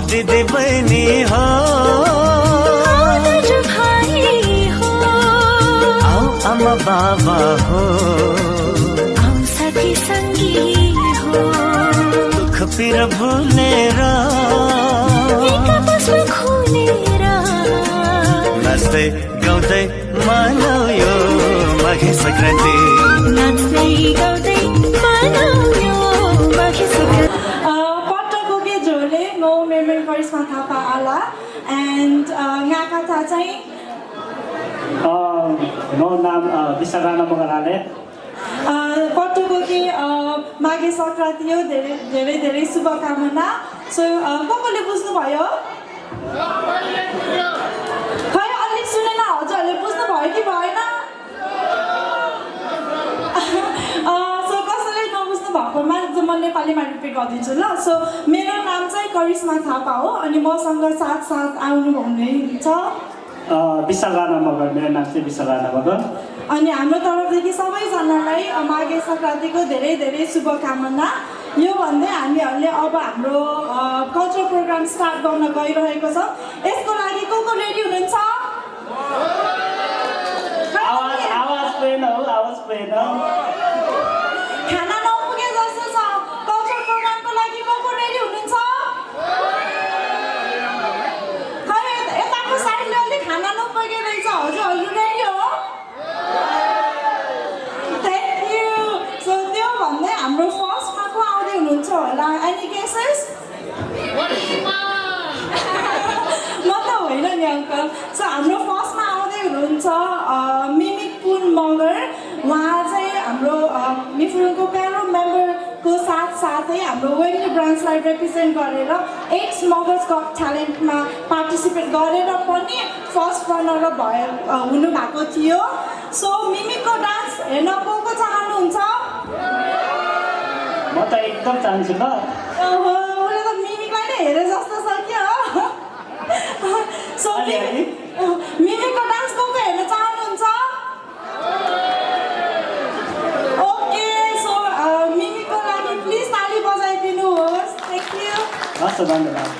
दिदी बहिनी हो आऊ आमा बाबा हो आऊ साथी सङ्गी हो दुःख पिर भुलेर एकापसमा खुलेर नाच्दै गाउँदै मनाऊ यो माघे सङ्क्रान्ति नाच्दै गाउँदै मनाऊ यो माघे सङ्क्रान्ति no memory करिश्मा थापा आला and यहाँका था चाहिँ no नाम विशाखाना मगराले पटुको कि माघे सङ्क्रान्ति हो धेरै धेरै धेरै शुभकामना सो कसले बुझ्नु भयो खै अलिक सुनेन हजुरहरूले बुझ्नु भयो कि भएन सो कसैले नबुझ्नु भएकोमा म नेपालीमा रिपिट गरिदिन्छु ल सो मेरो नाम चाहिँ करिश्मा थापा हो अनि मसँग साथ आउनु हुनुहुन्छ विशाखाना मगर मेरो नाम चाहिँ विशाखाना मगर अनि हाम्रो तर्फदेखि सबैजनालाई माघे सङ्क्रान्तिको धेरै धेरै शुभकामना यो भन्दै हामीहरूले अब हाम्रो कल्चरल प्रोग्राम स्टार्ट गर्न गइरहेको छ यसको लागि को रेडी हुनुहुन्छ आवाज पेन खाना नपुगे जस्तो छ कल्चरल प्रोग्रामको लागि को रेडी हुनुहुन्छ खै यताको साइडले अलि खाना नपुगे रहेछ हजुरहरू रेडी हो थ्याङ्क यू सो त्यो भन्दै हाम्रो फर्स्टमा को आउँदै हुनुहुन्छ होला एनी गेसेस म त होइन नि अङ्कल सो हाम्रो फर्स्टमा आउँदै हुनुहुन्छ मिमिक पुन मगर उहाँ चाहिँ हाम्रो मिफुङको प्यारो मेम्बरको साथसाथै हाम्रो वेन्ली ब्रान्चलाई रिप्रेजेन्ट गरेर 8 मगर्स गट ट्यालेन्टमा पार्टिसिपेट गरेर पनि फर्स्ट रनर हुनुभएको थियो सो मिमिकको डान्स हेर्न को चाहनुहुन्छ म त एकदम चाहन्छु ल उसले त मिमिकलाई नै हेरे जस्तो छ क्या सो मिमिकको डान्स को हेर्न चाहनुहुन्छ ओके सो मिमिकको लागि प्लिज ताली बजाइदिनुहोस् थ्याङ्क यू हस् धन्यवाद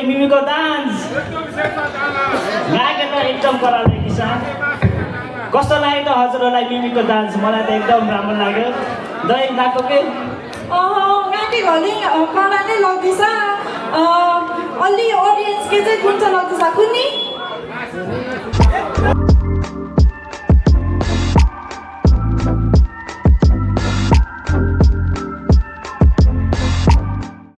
मिमीको डान्स गाएको त एकदम कराले किसान कस्तो लाग्यो त हजुरहरूलाई मिमीको डान्स मलाई त एकदम राम्रो लाग्यो दही गएको के गाडी घरि कडा नै लाग्दैछ अलि अडियन्स के चाहिँ कुन चाहिँ लाग्दैछ कुन्नी